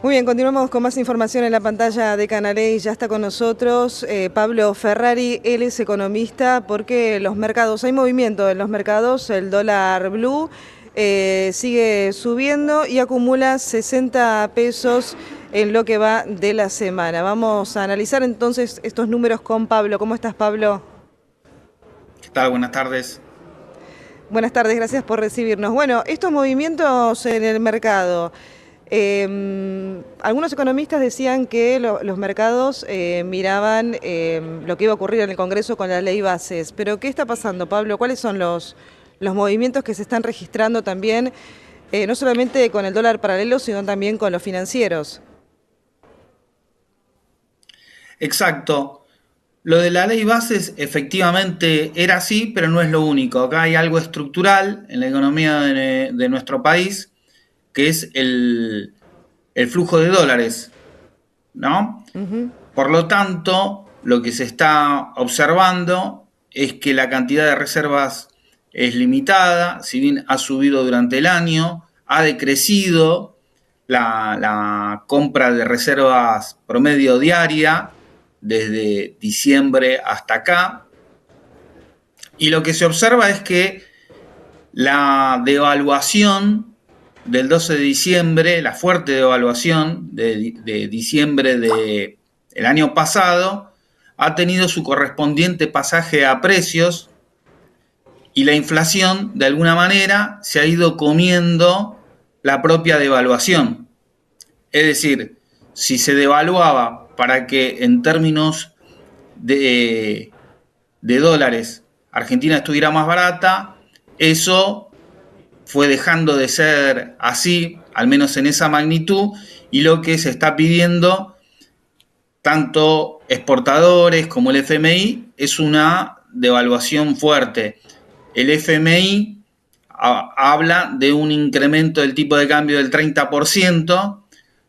Muy bien, continuamos con más información en la pantalla de Canaley. Ya está con nosotros Pablo Ferrari, él es economista porque los mercados, hay movimiento en los mercados, el dólar blue sigue subiendo y acumula 60 pesos en lo que va de la semana. Vamos a analizar entonces estos números con Pablo. ¿Cómo estás, Pablo? ¿Qué tal? Buenas tardes. Buenas tardes, gracias por recibirnos. Bueno, estos movimientos en el mercado. Algunos economistas decían que los mercados miraban lo que iba a ocurrir en el Congreso con la ley bases. Pero ¿qué está pasando, Pablo? ¿Cuáles son los movimientos que se están registrando también, no solamente con el dólar paralelo, sino también con los financieros? Exacto. Lo de la ley bases efectivamente era así, pero no es lo único. Acá hay algo estructural en la economía de nuestro país, que es el flujo de dólares, ¿no? Ujú. Por lo tanto, lo que se está observando es que la cantidad de reservas es limitada, si bien ha subido durante el año, ha decrecido la compra de reservas promedio diaria desde diciembre hasta acá. Y lo que se observa es que la devaluación del 12 de diciembre, la fuerte devaluación de diciembre del año pasado, ha tenido su correspondiente pasaje a precios y la inflación, de alguna manera, se ha ido comiendo la propia devaluación. Es decir, si se devaluaba para que en términos de dólares Argentina estuviera más barata, eso fue dejando de ser así, al menos en esa magnitud, y lo que se está pidiendo, tanto exportadores como el FMI, es una devaluación fuerte. El FMI habla de un incremento del tipo de cambio del 30%,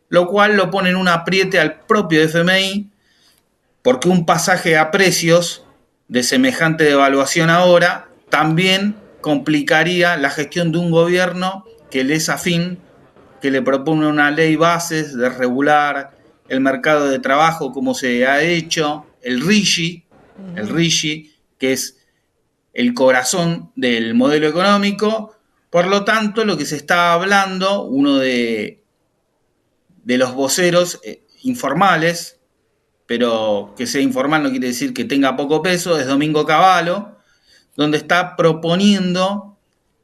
lo cual lo pone en un apriete al propio FMI, porque un pasaje a precios de semejante devaluación ahora también complicaría la gestión de un gobierno que le es afín, que le propone una ley bases de regular el mercado de trabajo como se ha hecho, el RIGI, que es el corazón del modelo económico. Por lo tanto, lo que se está hablando, uno de los voceros informales, pero que sea informal no quiere decir que tenga poco peso, es Domingo Cavallo, donde está proponiendo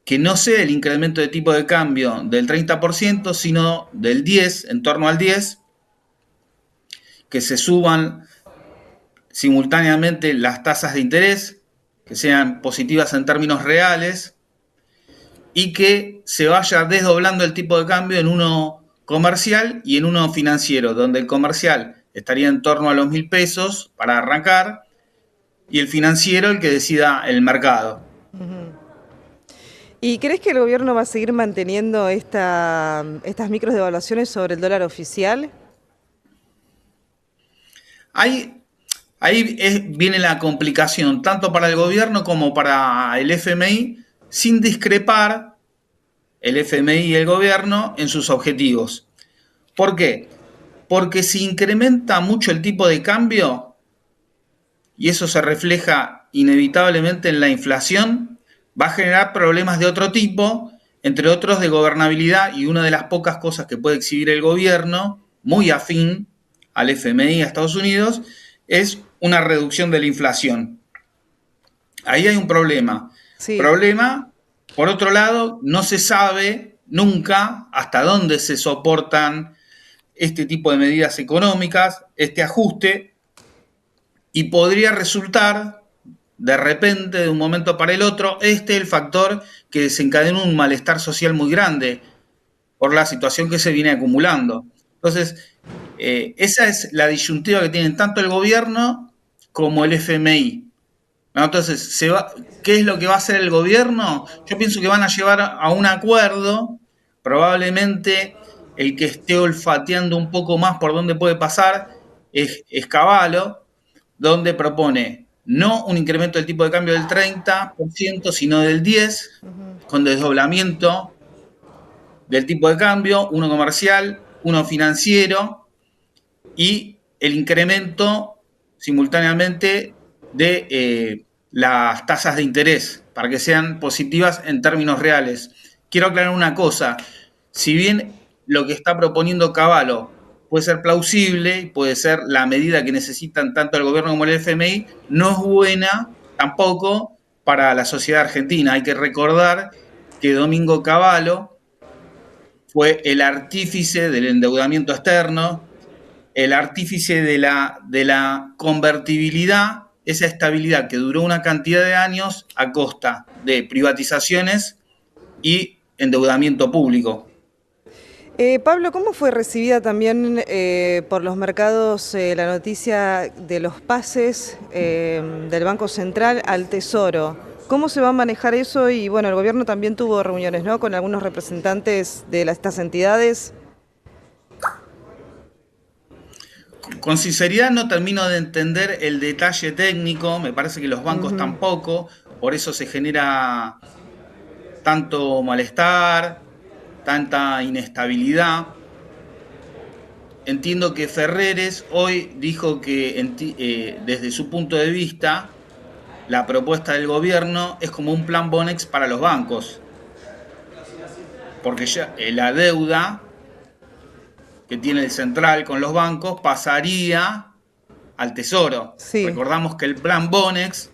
que no sea el incremento de tipo de cambio del 30%, sino del 10%, en torno al 10%, que se suban simultáneamente las tasas de interés, que sean positivas en términos reales, y que se vaya desdoblando el tipo de cambio en uno comercial y en uno financiero, donde el comercial estaría en torno a los 1.000 pesos para arrancar, y el financiero el que decida el mercado. ¿Y crees que el gobierno va a seguir manteniendo estas micros devaluaciones sobre el dólar oficial? Ahí, viene la complicación, tanto para el gobierno como para el FMI, sin discrepar el FMI y el gobierno en sus objetivos. ¿Por qué? Porque si incrementa mucho el tipo de cambio, y eso se refleja inevitablemente en la inflación, va a generar problemas de otro tipo, entre otros de gobernabilidad, y una de las pocas cosas que puede exhibir el gobierno, muy afín al FMI, a Estados Unidos, es una reducción de la inflación. Ahí hay un problema. Sí. Problema, por otro lado, no se sabe nunca hasta dónde se soportan este tipo de medidas económicas, este ajuste, y podría resultar de repente, de un momento para el otro, el factor que desencadena un malestar social muy grande por la situación que se viene acumulando. Entonces, esa es la disyuntiva que tienen tanto el gobierno como el FMI. ¿No? Entonces, ¿qué es lo que va a hacer el gobierno? Yo pienso que van a llevar a un acuerdo, probablemente el que esté olfateando un poco más por dónde puede pasar es Cavallo, donde propone no un incremento del tipo de cambio del 30%, sino del 10%, con desdoblamiento del tipo de cambio, uno comercial uno financiero y el incremento simultáneamente de las tasas de interés para que sean positivas en términos reales. Quiero aclarar una cosa, si bien lo que está proponiendo Cavallo puede ser plausible, puede ser la medida que necesitan tanto el gobierno como el FMI, no es buena tampoco para la sociedad argentina. Hay que recordar que Domingo Cavallo fue el artífice del endeudamiento externo, el artífice de la convertibilidad, esa estabilidad que duró una cantidad de años a costa de privatizaciones y endeudamiento público. Pablo, ¿cómo fue recibida también por los mercados la noticia de los pases del Banco Central al Tesoro? ¿Cómo se va a manejar eso? Y bueno, el gobierno también tuvo reuniones, ¿no?, con algunos representantes de estas entidades. Con sinceridad no termino de entender el detalle técnico, me parece que los bancos tampoco, por eso se genera tanto malestar, tanta inestabilidad. Entiendo que Ferreres hoy dijo que desde su punto de vista la propuesta del gobierno es como un plan Bonex para los bancos, porque ya la deuda que tiene el central con los bancos pasaría al Tesoro. Sí. Recordamos que el plan Bonex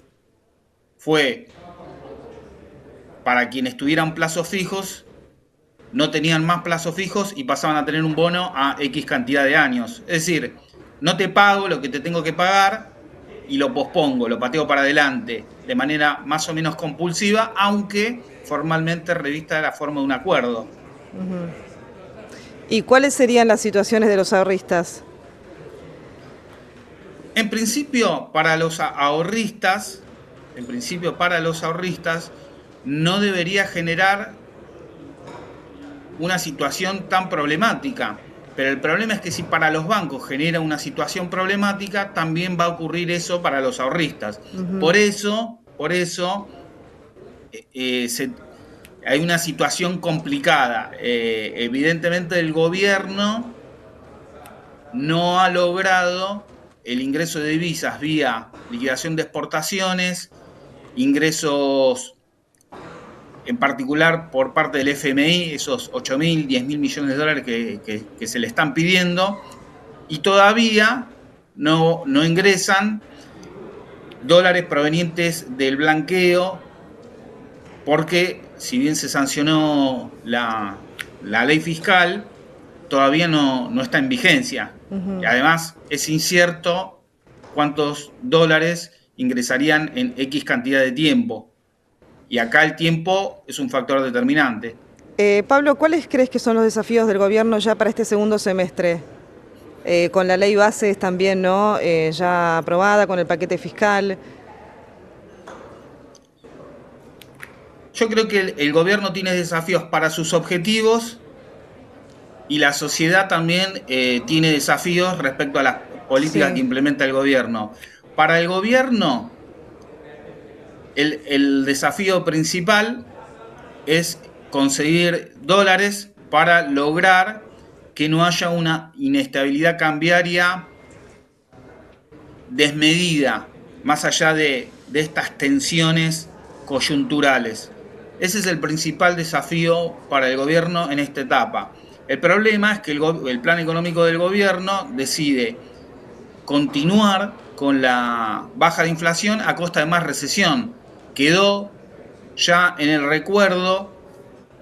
fue para quienes tuvieran plazos fijos, no tenían más plazos fijos y pasaban a tener un bono a X cantidad de años. Es decir, no te pago lo que te tengo que pagar y lo pospongo, lo pateo para adelante de manera más o menos compulsiva, aunque formalmente revista de la forma de un acuerdo. ¿Y cuáles serían las situaciones de los ahorristas? En principio, para los ahorristas, no debería generar una situación tan problemática. Pero el problema es que si para los bancos genera una situación problemática, también va a ocurrir eso para los ahorristas. Por eso hay una situación complicada. Evidentemente el gobierno no ha logrado el ingreso de divisas vía liquidación de exportaciones, ingresos en particular por parte del FMI, esos 8.000, 10.000 millones de dólares que se le están pidiendo, y todavía no ingresan dólares provenientes del blanqueo, porque si bien se sancionó la ley fiscal, todavía no está en vigencia. Y además es incierto cuántos dólares ingresarían en X cantidad de tiempo. Y acá el tiempo es un factor determinante. Pablo, ¿cuáles crees que son los desafíos del gobierno ya para este segundo semestre? Con la ley bases también, ¿no?, ya aprobada, con el paquete fiscal. Yo creo que el gobierno tiene desafíos para sus objetivos y la sociedad también tiene desafíos respecto a las políticas que implementa el gobierno. Para el gobierno, el desafío principal es conseguir dólares para lograr que no haya una inestabilidad cambiaria desmedida, más allá de estas tensiones coyunturales. Ese es el principal desafío para el gobierno en esta etapa. El problema es que el plan económico del gobierno decide continuar con la baja de inflación a costa de más recesión. Quedó ya en el recuerdo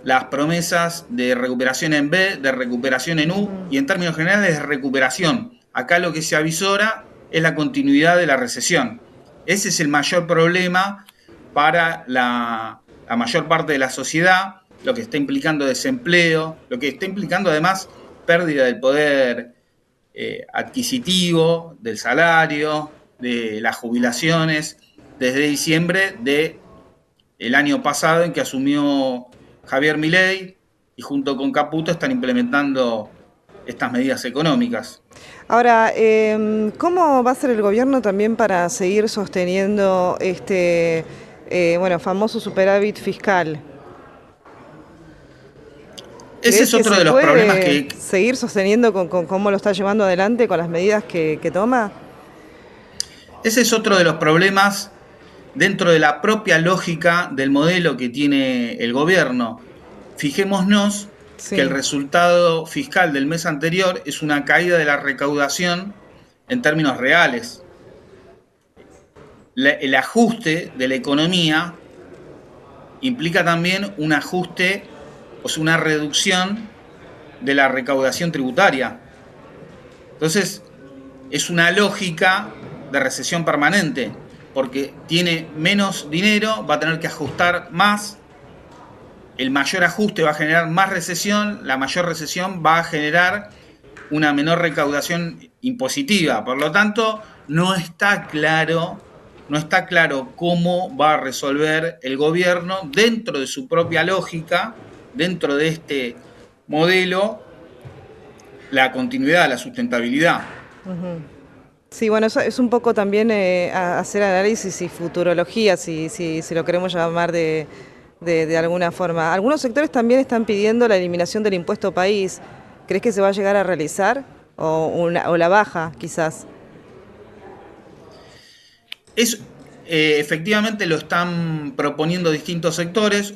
las promesas de recuperación en B, de recuperación en U y en términos generales de recuperación. Acá lo que se avisora es la continuidad de la recesión. Ese es el mayor problema para la mayor parte de la sociedad, lo que está implicando desempleo, lo que está implicando además pérdida del poder adquisitivo, del salario, de las jubilaciones, desde diciembre del año pasado en que asumió Javier Milei y junto con Caputo están implementando estas medidas económicas. Ahora, ¿cómo va a ser el gobierno también para seguir sosteniendo este famoso superávit fiscal? Ese ¿Crees es que otro se de los problemas puede que... seguir sosteniendo con cómo lo está llevando adelante, con las medidas que toma? Ese es otro de los problemas dentro de la propia lógica del modelo que tiene el gobierno. Fijémonos que el Sí. resultado fiscal del mes anterior es una caída de la recaudación en términos reales. El ajuste de la economía implica también un ajuste, o sea, una reducción de la recaudación tributaria. Entonces, es una lógica de recesión permanente, porque tiene menos dinero, va a tener que ajustar más, el mayor ajuste va a generar más recesión, la mayor recesión va a generar una menor recaudación impositiva. Por lo tanto, no está claro cómo va a resolver el gobierno dentro de su propia lógica, dentro de este modelo, la continuidad, la sustentabilidad. Sí, bueno, eso es un poco también hacer análisis y futurología, si lo queremos llamar de alguna forma. Algunos sectores también están pidiendo la eliminación del impuesto país. ¿Crees que se va a llegar a realizar? O la baja, quizás. Es, efectivamente lo están proponiendo distintos sectores.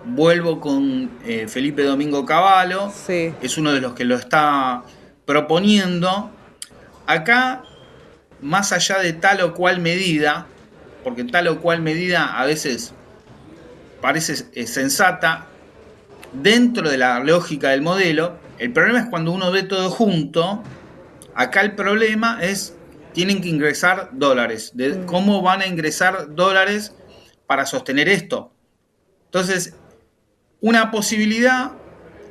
Vuelvo con Felipe Domingo Cavallo, Sí. es uno de los que lo está proponiendo. Acá, más allá de tal o cual medida, porque tal o cual medida a veces parece sensata, dentro de la lógica del modelo, el problema es cuando uno ve todo junto. Acá el problema es, tienen que ingresar dólares. ¿Cómo van a ingresar dólares para sostener esto? Entonces, una posibilidad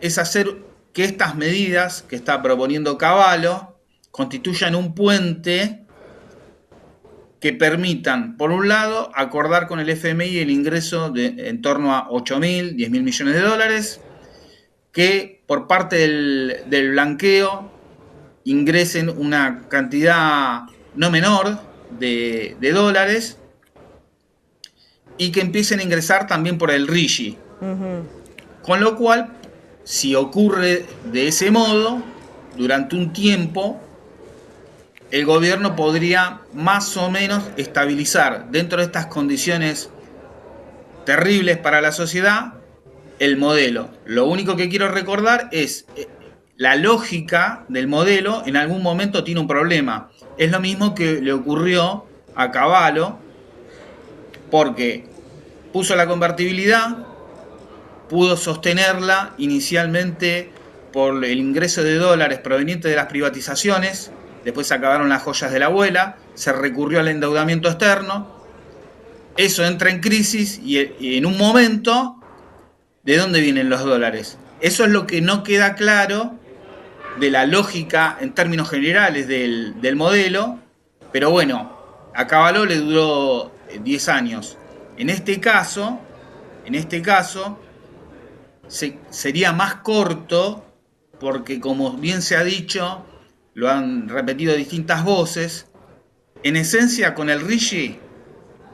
es hacer que estas medidas que está proponiendo Cavallo constituyan un puente que permitan, por un lado, acordar con el FMI el ingreso de en torno a 8.000, 10.000 millones de dólares, que por parte del blanqueo ingresen una cantidad no menor de dólares y que empiecen a ingresar también por el RIGI. Con lo cual, si ocurre de ese modo, durante un tiempo, el gobierno podría más o menos estabilizar dentro de estas condiciones terribles para la sociedad el modelo. Lo único que quiero recordar es la lógica del modelo en algún momento tiene un problema. Es lo mismo que le ocurrió a Cavallo porque puso la convertibilidad, pudo sostenerla inicialmente por el ingreso de dólares proveniente de las privatizaciones, después se acabaron las joyas de la abuela, se recurrió al endeudamiento externo, eso entra en crisis y en un momento, ¿de dónde vienen los dólares? Eso es lo que no queda claro de la lógica en términos generales del modelo, pero bueno, a Cavallo le duró 10 años. En este caso sería más corto porque, como bien se ha dicho, lo han repetido distintas voces, en esencia con el RIGI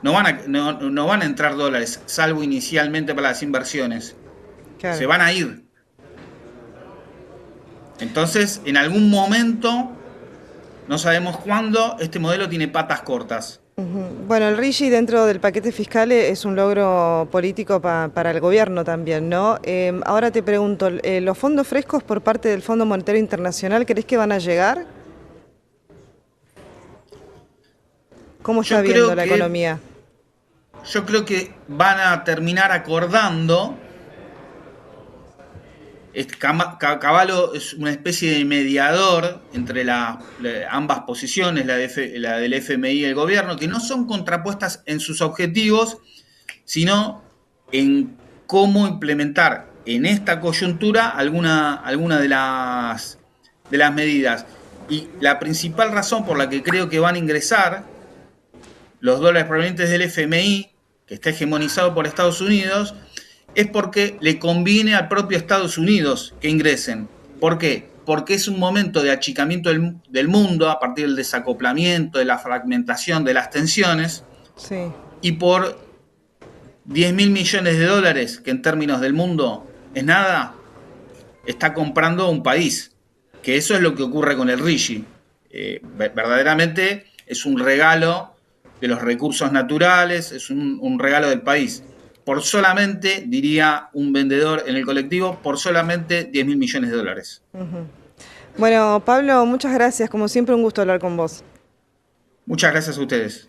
no van a entrar dólares, salvo inicialmente para las inversiones. Se Claro. van a ir. Entonces, en algún momento, no sabemos cuándo, este modelo tiene patas cortas. Bueno, el RIGI dentro del paquete fiscal es un logro político para el gobierno también, ¿no? Ahora te pregunto, ¿los fondos frescos por parte del Fondo Monetario Internacional crees que van a llegar? ¿Cómo está Yo viendo creo la que, economía? yo creo que van a terminar acordando. Cavallo es una especie de mediador entre ambas posiciones, la del FMI y el gobierno, que no son contrapuestas en sus objetivos, sino en cómo implementar en esta coyuntura alguna de las medidas. Y la principal razón por la que creo que van a ingresar los dólares provenientes del FMI, que está hegemonizado por Estados Unidos, es porque le conviene al propio Estados Unidos que ingresen. ¿Por qué? Porque es un momento de achicamiento del mundo a partir del desacoplamiento, de la fragmentación, de las tensiones, Sí. y por 10.000 millones de dólares, que en términos del mundo es nada, está comprando un país, que eso es lo que ocurre con el RIGI. Verdaderamente es un regalo de los recursos naturales, es un regalo del país. Por solamente, diría un vendedor en el colectivo, por solamente 10.000 millones de dólares. Bueno, Pablo, muchas gracias. Como siempre, un gusto hablar con vos. Muchas gracias a ustedes.